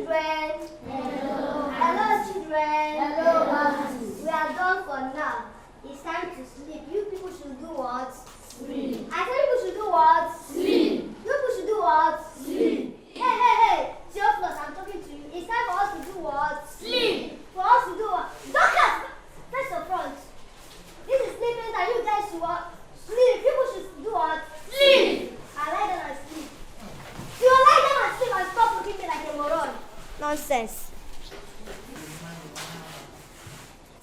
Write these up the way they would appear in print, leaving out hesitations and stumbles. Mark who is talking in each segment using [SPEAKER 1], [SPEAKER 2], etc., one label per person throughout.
[SPEAKER 1] children. Hello. Hello, children. Hello, Auntie. We are done for now. It's time to sleep. You people should do what? Sleep. I said you people should do what? Sleep. You people should do what? Sleep. Hey. Theophilus, I'm talking to you. It's time for us to do what? Sleep. For us to do what? Doctors! Face your front. This is sleeping time. You guys should what? Sleep. People should do what? Sleep. I lie down and sleep. You lie down and sleep and stop looking at me like a moron. Nonsense.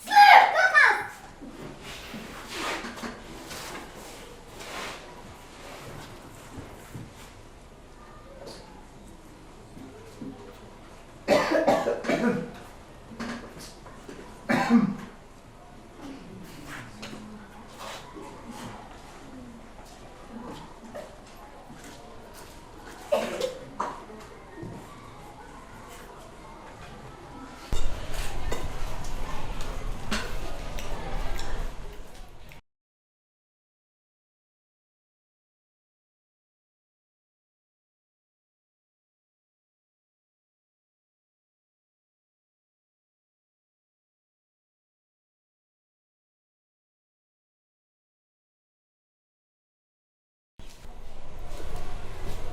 [SPEAKER 1] Sleep! Doctors!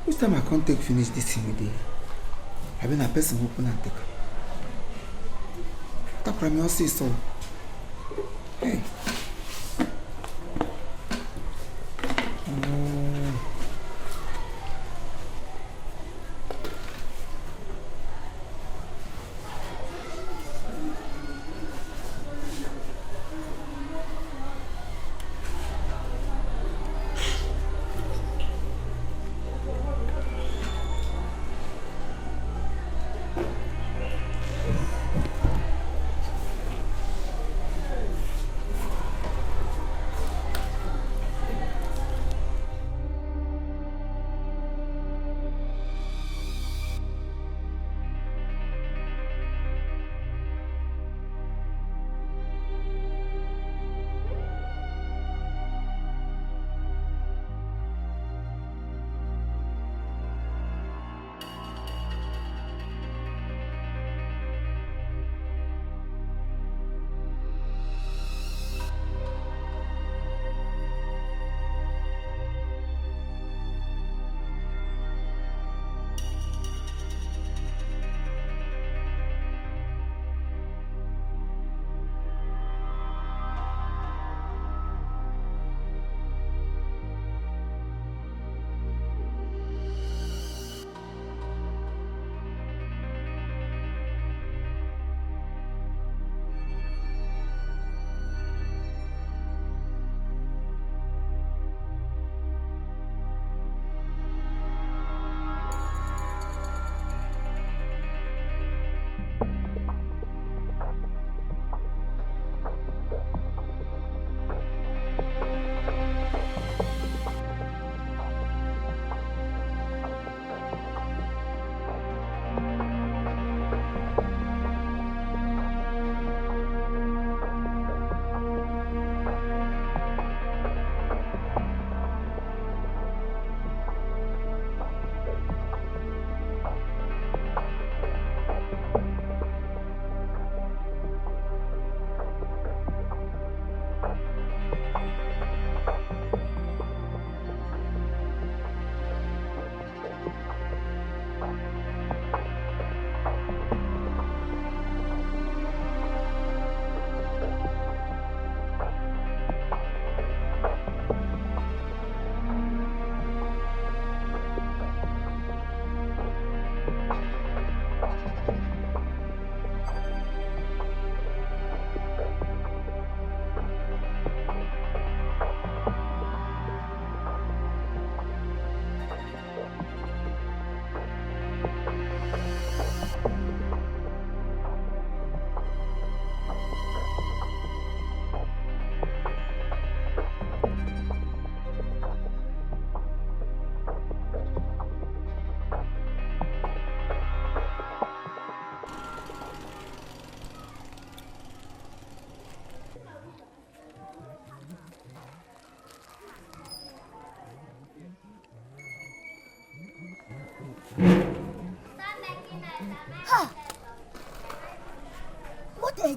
[SPEAKER 2] Which time I can't take finish this thing with you? I've been a person who open and take. That premier say so. Hey.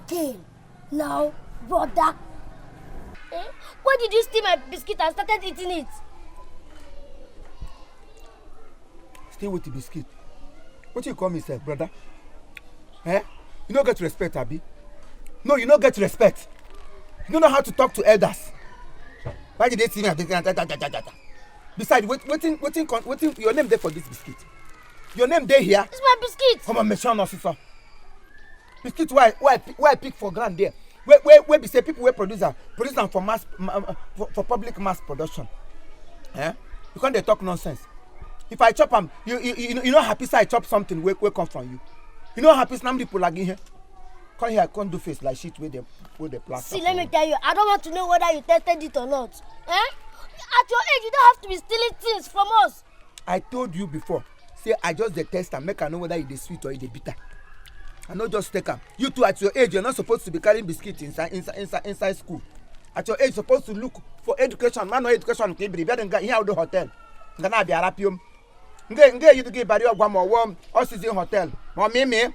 [SPEAKER 1] again. Now, brother. Why did you steal my biscuit and started eating it?
[SPEAKER 2] Steal with the biscuit? What you call me, sir, brother? Eh? You don't get respect, Abi. No, you don't get respect. You don't know how to talk to elders. Why did they see me? Besides, waiting, your name there for this biscuit. Your name there here.
[SPEAKER 1] It's my biscuit.
[SPEAKER 2] Come on, mention officer. Biscuit, why pick for grand there? Where be say people will produce them for for public mass production. Eh? You can't they talk nonsense. If I chop them, you know happy say I chop something where come from you. You know happy some people like in here. Come here, can't do face like shit with the plastic.
[SPEAKER 1] See, let me tell you, I don't want to know whether you tested it or not. Eh? At your age, you don't have to be stealing things from us.
[SPEAKER 2] I told you before. Say I just the test and make I know whether it is sweet or it is bitter. I not just take them. You two at your age, you're not supposed to be carrying biscuits inside school. At your age, you're supposed to look for education. Man, no education. Can be better than here at the hotel. Gonna be a rapium. Nge you to give barrier one more warm or season hotel. More me.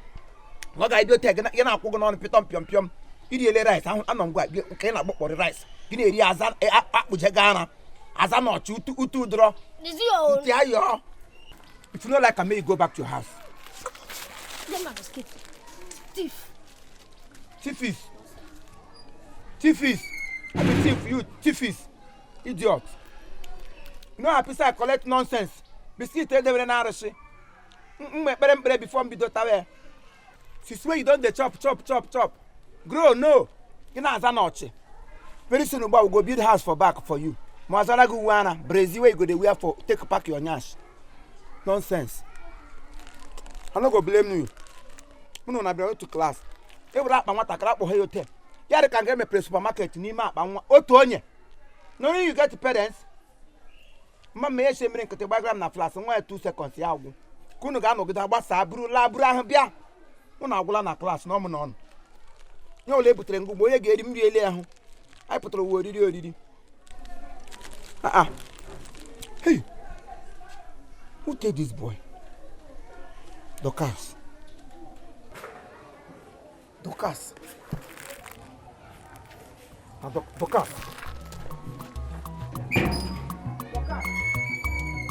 [SPEAKER 2] What I do take you know going on pium. You the rice. I'm not going to get for the rice. You need Azan with Gana. Azan not you to draw.
[SPEAKER 1] Is your
[SPEAKER 2] Yeah. If you don't like, I may go back to your house.
[SPEAKER 1] Get my biscuit. Thief.
[SPEAKER 2] Thiefies. I be thief you, thiefies. Idiot. You know happy say I collect nonsense. Biscuit tell them na arashi. Better before me do tawe. Since when you don't dey chop. Grow no. You know Azan ochi. Very soon we go build house for back for you. Mwazana go wana, Brazil where you go dey wear for take pack your nyash. Nonsense. I'm not going to blame you. You know, I bring you to class. Every rap and what I crap for hotel. Yeah, they can get me a supermarket in Nima. Otonya. No, you get the parents. Mamma, I say, bring the background na flash and 2 seconds. Ya, Kunugano get a wasa, Brula, Bia. When I go na class, no man. No labor train go boy, get him really. I put a word, did. Hey, who take this boy? Dorcas. Dorcas.